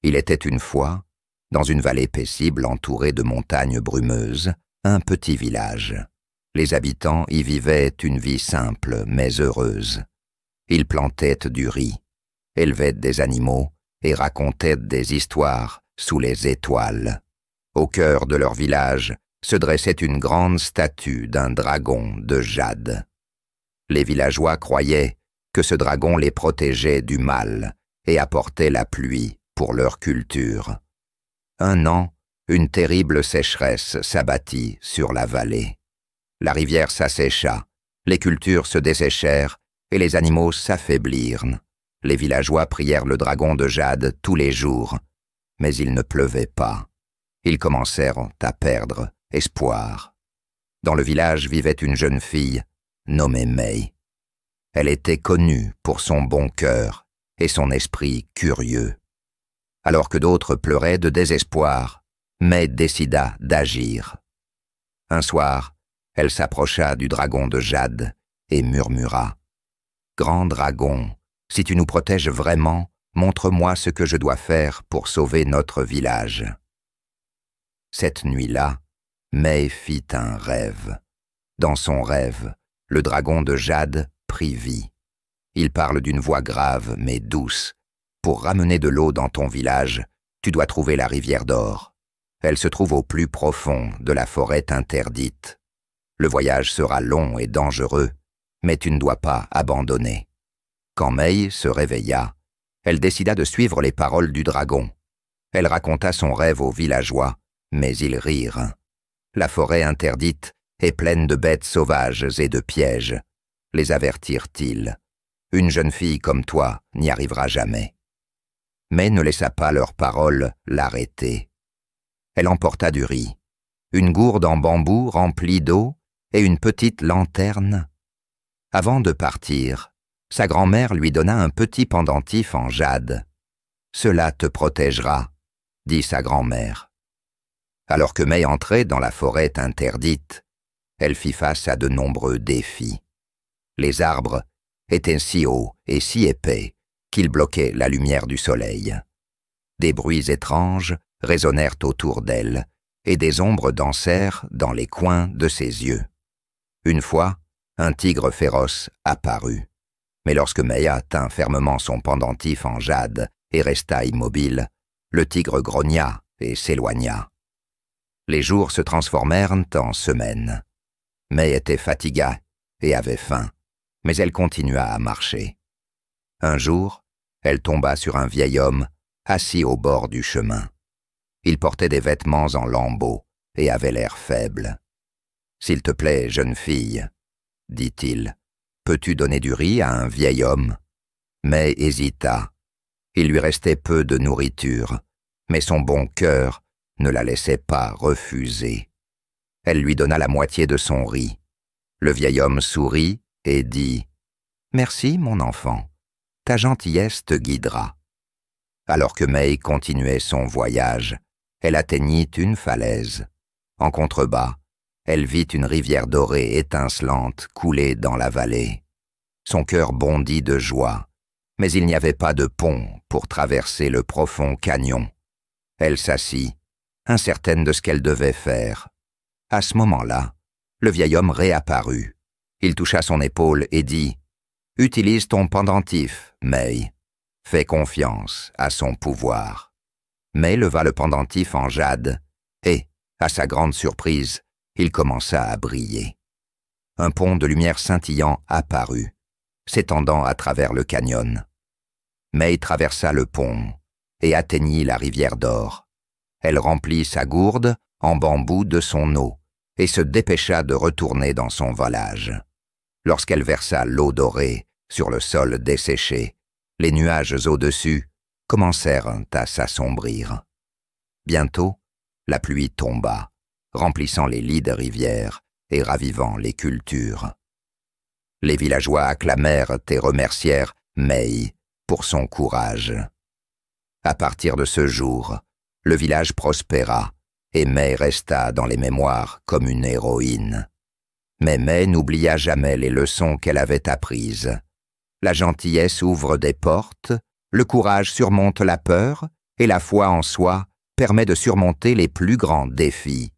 Il était une fois, dans une vallée paisible entourée de montagnes brumeuses, un petit village. Les habitants y vivaient une vie simple mais heureuse. Ils plantaient du riz, élevaient des animaux et racontaient des histoires sous les étoiles. Au cœur de leur village se dressait une grande statue d'un dragon de jade. Les villageois croyaient que ce dragon les protégeait du mal et apportait la pluie pour leur culture. Un an, une terrible sécheresse s'abattit sur la vallée. La rivière s'assécha, les cultures se desséchèrent et les animaux s'affaiblirent. Les villageois prièrent le dragon de jade tous les jours, mais il ne pleuvait pas. Ils commencèrent à perdre espoir. Dans le village vivait une jeune fille nommée May. Elle était connue pour son bon cœur et son esprit curieux. Alors que d'autres pleuraient de désespoir, May décida d'agir. Un soir, elle s'approcha du dragon de jade et murmura « Grand dragon, si tu nous protèges vraiment, montre-moi ce que je dois faire pour sauver notre village. » Cette nuit-là, May fit un rêve. Dans son rêve, le dragon de jade prit vie. Il parle d'une voix grave mais douce. Pour ramener de l'eau dans ton village, tu dois trouver la rivière d'or. Elle se trouve au plus profond de la forêt interdite. Le voyage sera long et dangereux, mais tu ne dois pas abandonner. Quand May se réveilla, elle décida de suivre les paroles du dragon. Elle raconta son rêve aux villageois, mais ils rirent. La forêt interdite est pleine de bêtes sauvages et de pièges. Les avertirent-ils. Une jeune fille comme toi n'y arrivera jamais. Mais ne laissa pas leurs paroles l'arrêter. Elle emporta du riz, une gourde en bambou remplie d'eau et une petite lanterne. Avant de partir, sa grand-mère lui donna un petit pendentif en jade. « Cela te protégera », dit sa grand-mère. Alors que May entrait dans la forêt interdite, elle fit face à de nombreux défis. Les arbres étaient si hauts et si épais qu'ils bloquaient la lumière du soleil. Des bruits étranges résonnèrent autour d'elle et des ombres dansèrent dans les coins de ses yeux. Une fois, un tigre féroce apparut. Mais lorsque Maya tint fermement son pendentif en jade et resta immobile, le tigre grogna et s'éloigna. Les jours se transformèrent en semaines. May était fatiguée et avait faim, mais elle continua à marcher. Un jour, elle tomba sur un vieil homme assis au bord du chemin. Il portait des vêtements en lambeaux et avait l'air faible. « S'il te plaît, jeune fille, » dit-il, « peux-tu donner du riz à un vieil homme ?» May hésita. Il lui restait peu de nourriture, mais son bon cœur ne la laissait pas refuser. Elle lui donna la moitié de son riz. Le vieil homme sourit et dit « Merci, mon enfant, ta gentillesse te guidera. » Alors que May continuait son voyage, elle atteignit une falaise. En contrebas, elle vit une rivière dorée étincelante couler dans la vallée. Son cœur bondit de joie, mais il n'y avait pas de pont pour traverser le profond canyon. Elle s'assit, incertaine de ce qu'elle devait faire. À ce moment-là, le vieil homme réapparut. Il toucha son épaule et dit « Utilise ton pendentif, May. Fais confiance à son pouvoir. » May leva le pendentif en jade et, à sa grande surprise, il commença à briller. Un pont de lumière scintillant apparut, s'étendant à travers le canyon. May traversa le pont et atteignit la rivière d'or. Elle remplit sa gourde en bambou de son eau et se dépêcha de retourner dans son village. Lorsqu'elle versa l'eau dorée sur le sol desséché, les nuages au-dessus commencèrent à s'assombrir. Bientôt, la pluie tomba, remplissant les lits de rivière et ravivant les cultures. Les villageois acclamèrent et remercièrent May pour son courage. À partir de ce jour, le village prospéra et May resta dans les mémoires comme une héroïne. Mais May n'oublia jamais les leçons qu'elle avait apprises. La gentillesse ouvre des portes, le courage surmonte la peur et la foi en soi permet de surmonter les plus grands défis.